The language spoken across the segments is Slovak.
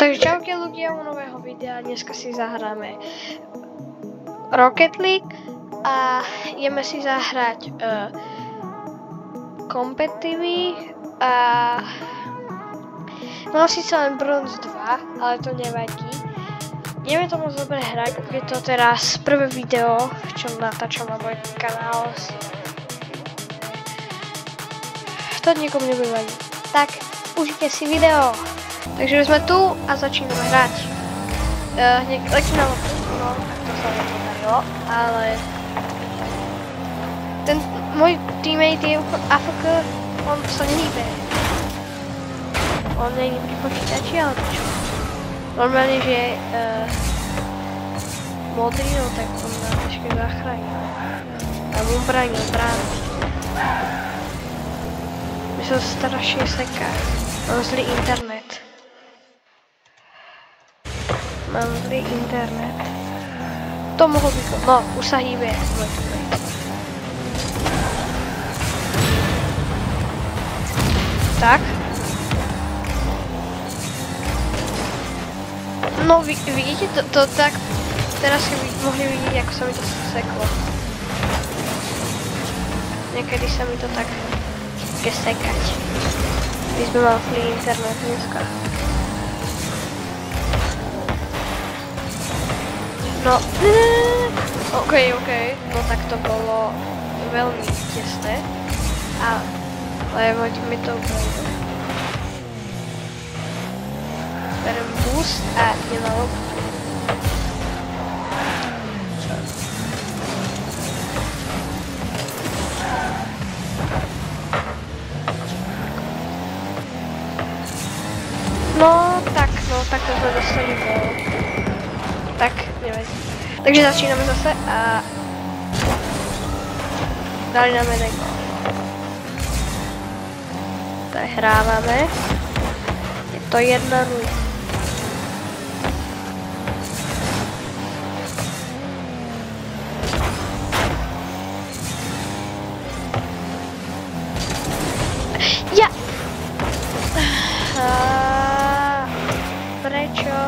Takže čauky ľudia u nového videa, dneska si zahráme Rocket League a ideme si zahrať Competitive a mám síce len Bronze 2, ale to nevadí. Ideme to moc dobre hrať, je to teraz prvé video, čo natáčam na môj kanál. To nikomu nebude vadiť. Tak, užite si video. Takže sme tu a začíname hrať. Hneď začínalo no, tak to sa nepodarilo, ale ten môj teammate je úplne AFK, on sa nehýbe. On není pri počítači, ale čo? Normálne, že je modrý, no tak on nás ešte zachránil. A mu bránil bránu. My sa strašne seká. Mám zlý internet. Mám zlý internet. To mohol byť... No, už sa hýbe. Tak. No, vidíte to tak... Teraz ste mohli vidieť, ako sa mi to seklo. Niekedy sa mi to tak... Také sekať. My sme mali zlý internet dneska. No, OK, no tak to bolo veľmi tesné, ale mi to upravilo. Berem boost a idem na loptu. No, tak to sme dostali gól. Tak, nevadí. Takže začíname zase a dali nám jeden gól. Prehrávame. Je to 1-0. Ja! Prečo?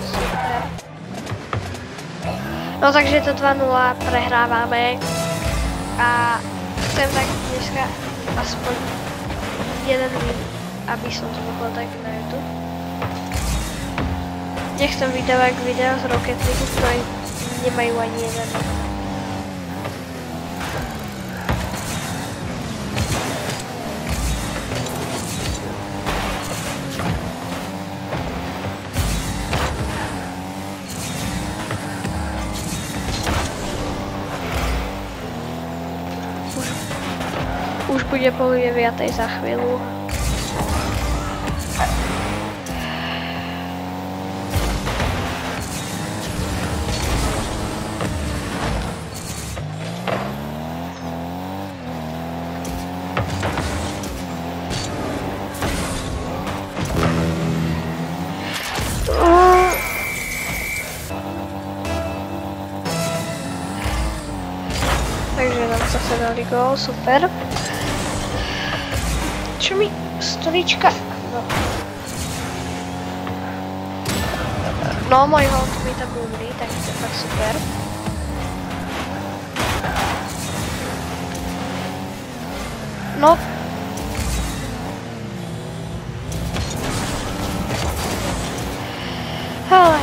Super. No takže to 2-0 prehrávame a chcem tak dneska aspoň jeden win, aby som to mohol dať na YouTube. Nechcem vydávať videa z Rocket League, ktoré nemajú ani jeden. Už bude 8:30 za chvíľu. Takže nám zase dali gól, super. Čo mi stolička? No, môj hold mi tam umrí, tak to je fakt super. No. Ale...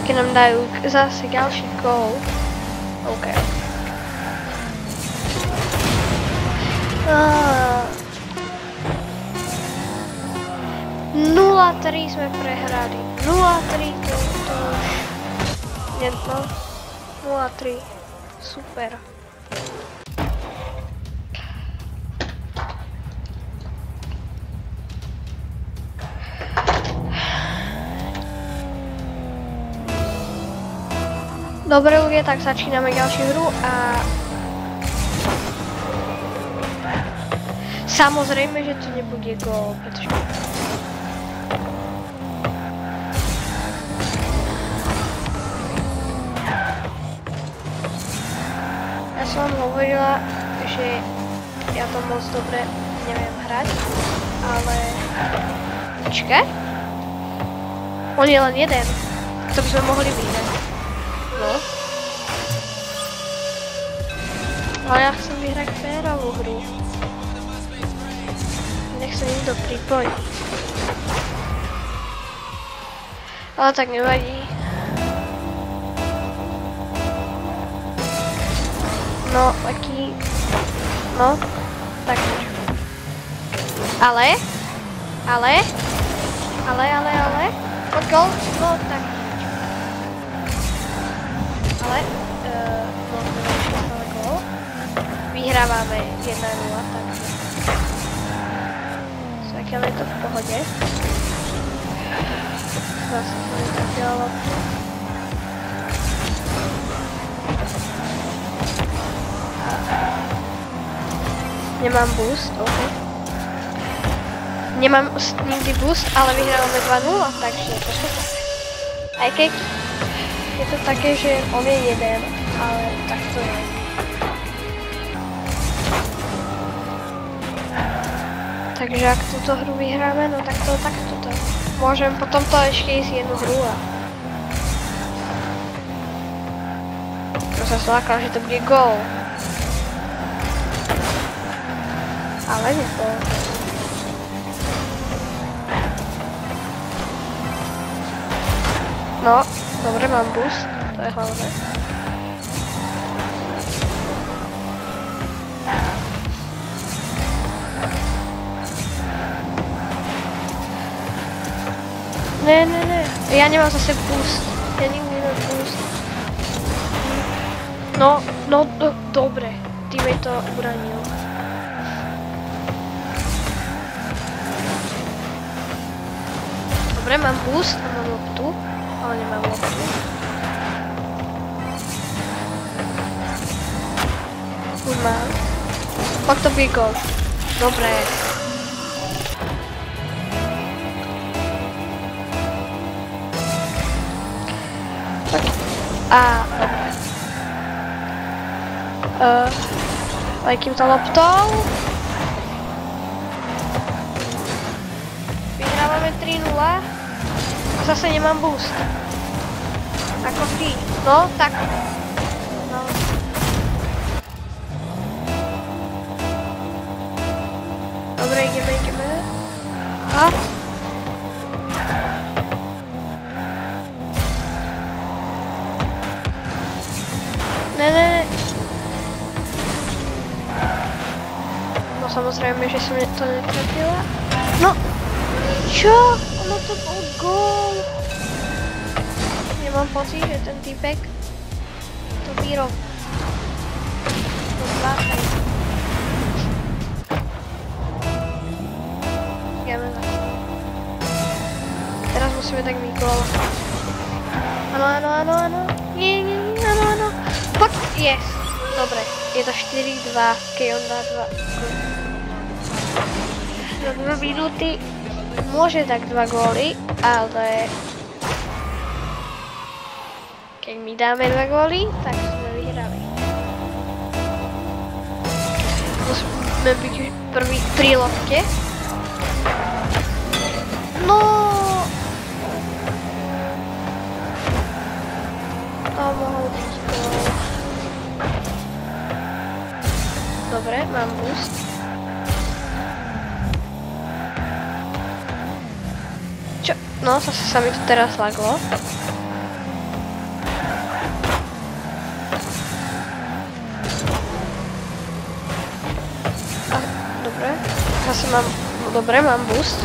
Keď nám dajú zase ďalší gól. OK. 0-3 sme prehrali. 0-3 to už... Jedno. 0-3. Super. Dobre ľudia, tak začíname ďalšiu hru a... Samozrejme, že to nebude gól, pretože... Ja som vám hovorila, že ja to moc dobre neviem hrať, ale... Počkaj? On je len jeden, to by sme mohli vyhrať. No. Ale ja chcem vyhrať férovú hru. Nech sa nikto pripojí. Ale tak nevadí. No, taký... No, tak nič. Ale? Od gól? No, tak. Ale, môžeme ešte stále gól. Vyhrávame 1-0, takže... Zatiaľ je to v pohode. Zase to je také loptu. Nemám boost, OK. Nemám nikdy boost, ale vyhrávame 2-0, takže je to super. Aj keď je to také, že on je jeden, ale tak to je. Takže ak túto hru vyhráme, no tak to takto to. Môžem potom to ešte ísť jednu hru a... To sa zlákal, že to bude gól. Ale nebol. No, dobre, mám boost, to je hlavné. Ne, ja nemám zase boost, ja nikdy nemám boost. No, dobre, teammate to uranil. Dobre, mám boost a mám loptu, ale nemám loptu. Už mám. Pak to bude gól. Dobre. A, dobre. Lajkím to loptou. Vyhrávame 3-0. Zase nemám boost. Ako vždy. No, tak. No. Dobre, ideme. A? Ne. No samozrejme, že som to netrafila. No! Čo? Ono to bol gól. Nemám pocit, že ten týpek to vyrobil. To zvlášaj. Ideme na to. Teraz musíme tak mít gól. Áno. Nie, áno. Poď, yes. Dobre, je to 4-2, keď on dá 2. Za 2 minúty môže dať 2 góly, ale keď my dáme 2 góly, tak sme vyhrali. Musíme byť prvý pri lopke. No. To mohol byť gól. Dobre, mám boost. Čo? No, zase sa mi to teraz laglo. Dobre, zase mám... Dobre, mám boost.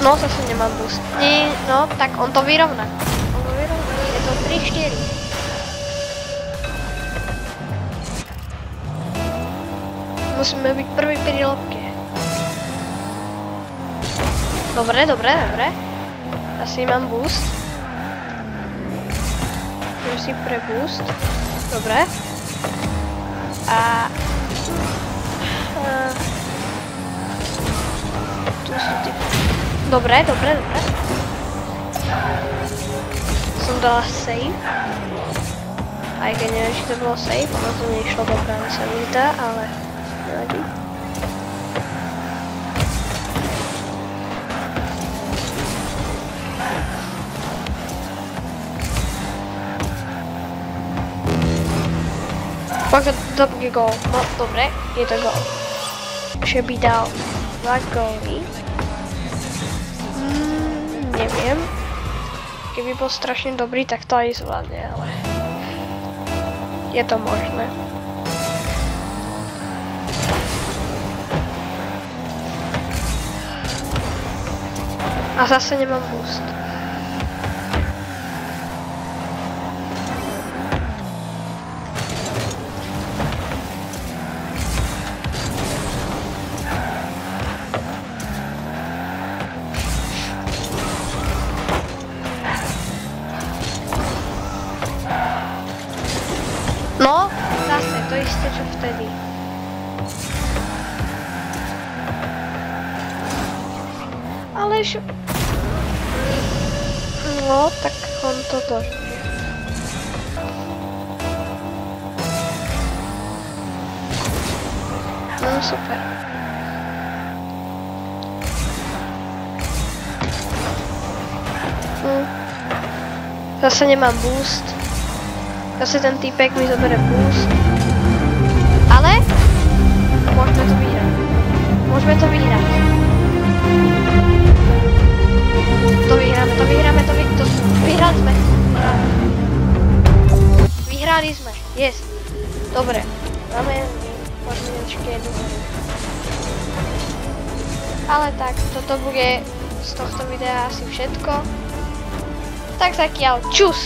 No, zase nemám boost. Nie, no, tak on to vyrovná. Je to 3-4. Musíme byť prvý pri lopke. Dobre. Asi mám boost. Idem si pre boost. Dobre. A... Tu sú ty... Dobre. Som dala save. Aj keď neviem, či to bolo save, ono to nešlo do brány, sa mi zdá, ale nevadí. Pak to bude gól. No, dobre, je to gól. Že by dal 2 góly. Neviem. Keby bol strašne dobrý, tak to aj zvládne, ale je to možné. A zase nemám boost. No, zase to isté, čo vtedy. Ale čo... No, tak on to dožije. No, super. Zase nemám boost. Zase ten týpek mi zobere boost. Ale môžeme to vyhrať. Vyhrali sme. Vyhrali sme. Yes. Dobre. Máme ešte jednu. Ale tak, toto bude z tohto videa asi všetko. Tak zatiaľ čus.